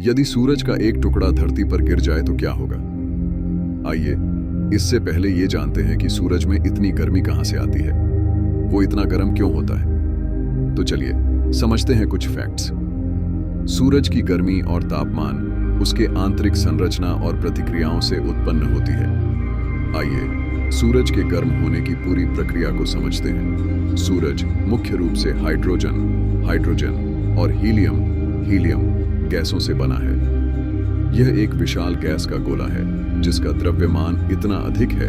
यदि सूरज का एक टुकड़ा धरती पर गिर जाए तो क्या होगा? आइए, इससे पहले ये जानते हैं कि सूरज में इतनी गर्मी कहां से आती है, वो इतना गर्म क्यों होता है। तो चलिए समझते हैं कुछ फैक्ट्स। सूरज की गर्मी और तापमान उसके आंतरिक संरचना और प्रतिक्रियाओं से उत्पन्न होती है। आइए सूरज के गर्म होने की पूरी प्रक्रिया को समझते हैं। सूरज मुख्य रूप से हाइड्रोजन और हीलियम गैसों से बना है। यह एक विशाल गैस का गोला है जिसका द्रव्यमान इतना अधिक है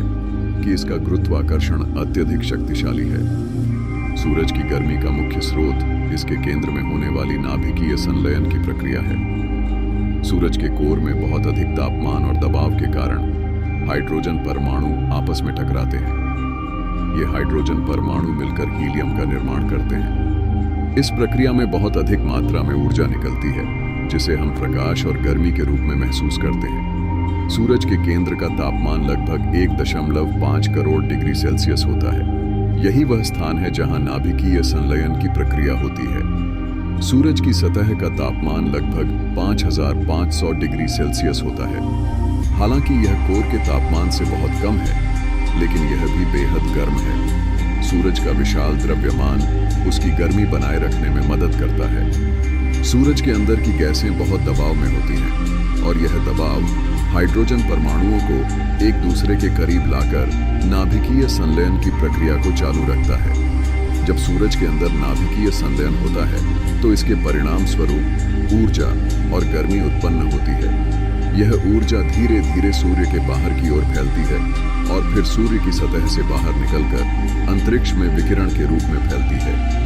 कि इसका गुरुत्वाकर्षण अत्यधिक शक्तिशाली है। सूरज की गर्मी का मुख्य स्रोत इसके केंद्र में होने वाली नाभिकीय संलयन की प्रक्रिया है। सूरज के कोर में बहुत अधिक तापमान और दबाव के कारण हाइड्रोजन परमाणु आपस में टकराते हैं। ये हाइड्रोजन परमाणु मिलकर हीलियम का निर्माण करते हैं। इस प्रक्रिया में बहुत अधिक मात्रा में ऊर्जा निकलती है जिसे हम प्रकाश और गर्मी के रूप में महसूस करते हैं। सूरज के केंद्र का तापमान लगभग 1.5 करोड़ डिग्री सेल्सियस होता है। यही वह स्थान है जहां नाभिकीय संलयन की प्रक्रिया होती है। सूरज की सतह का तापमान लगभग 5500 डिग्री सेल्सियस होता है। हालांकि यह कोर के तापमान से बहुत कम है, लेकिन यह भी बेहद गर्म है। सूरज का विशाल द्रव्यमान उसकी गर्मी बनाए रखने में मदद करता है। सूरज के अंदर की गैसें बहुत दबाव में होती हैं और यह दबाव हाइड्रोजन परमाणुओं को एक दूसरे के करीब लाकर नाभिकीय संलयन की प्रक्रिया को चालू रखता है। जब सूरज के अंदर नाभिकीय संलयन होता है तो इसके परिणाम स्वरूप ऊर्जा और गर्मी उत्पन्न होती है। यह ऊर्जा धीरे धीरे सूर्य के बाहर की ओर फैलती है और फिर सूर्य की सतह से बाहर निकलकर अंतरिक्ष में विकिरण के रूप में फैलती है।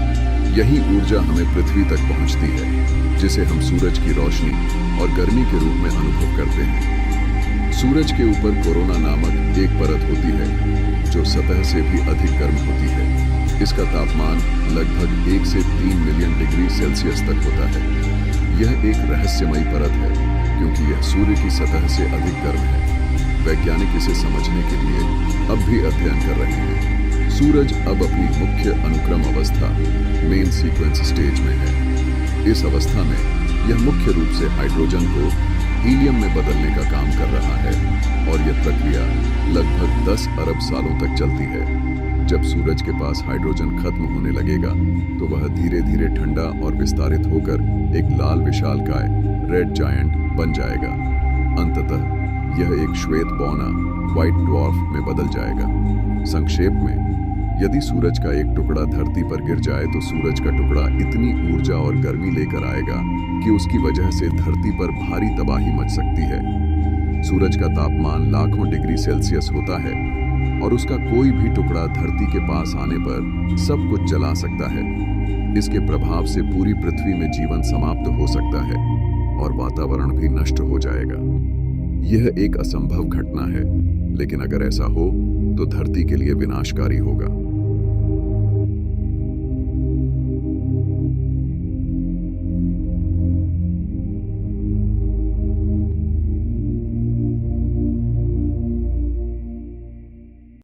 यही ऊर्जा हमें पृथ्वी तक पहुंचती है, जिसे हम सूरज की रोशनी और गर्मी के रूप में अनुभव करते हैं। सूरज के ऊपर कोरोना नामक एक परत होती है जो सतह से भी अधिक गर्म होती है। इसका तापमान लगभग 1 से 3 मिलियन डिग्री सेल्सियस तक होता है। यह एक रहस्यमयी परत है क्योंकि यह सूर्य की सतह से अधिक गर्म है। वैज्ञानिक इसे समझने के लिए अब भी अध्ययन कर रहे हैं। सूरज अब अपनी मुख्य अनुक्रम अवस्था मेन सीक्वेंस स्टेज में है। इस अवस्था में यह मुख्य रूप से हाइड्रोजन को हीलियम में बदलने का काम कर रहा है और यह प्रक्रिया लगभग 10 अरब सालों तक चलती है। जब सूरज के पास हाइड्रोजन खत्म होने लगेगा तो वह धीरे धीरे ठंडा और विस्तारित होकर एक लाल विशालकाय रेड जायंट बन जाएगा। अंततः यह एक श्वेत बौना व्हाइट ड्वार्फ में बदल जाएगा। संक्षेप में, यदि सूरज का एक टुकड़ा धरती पर गिर जाए तो सूरज का टुकड़ा इतनी ऊर्जा और गर्मी लेकर आएगा कि उसकी वजह से धरती पर भारी तबाही मच सकती है। सूरज का तापमान लाखों डिग्री सेल्सियस होता है और उसका कोई भी टुकड़ा धरती के पास आने पर सब कुछ जला सकता है। इसके प्रभाव से पूरी पृथ्वी में जीवन समाप्त हो सकता है और वातावरण भी नष्ट हो जाएगा। यह एक असंभव घटना है, लेकिन अगर ऐसा हो तो धरती के लिए विनाशकारी होगा।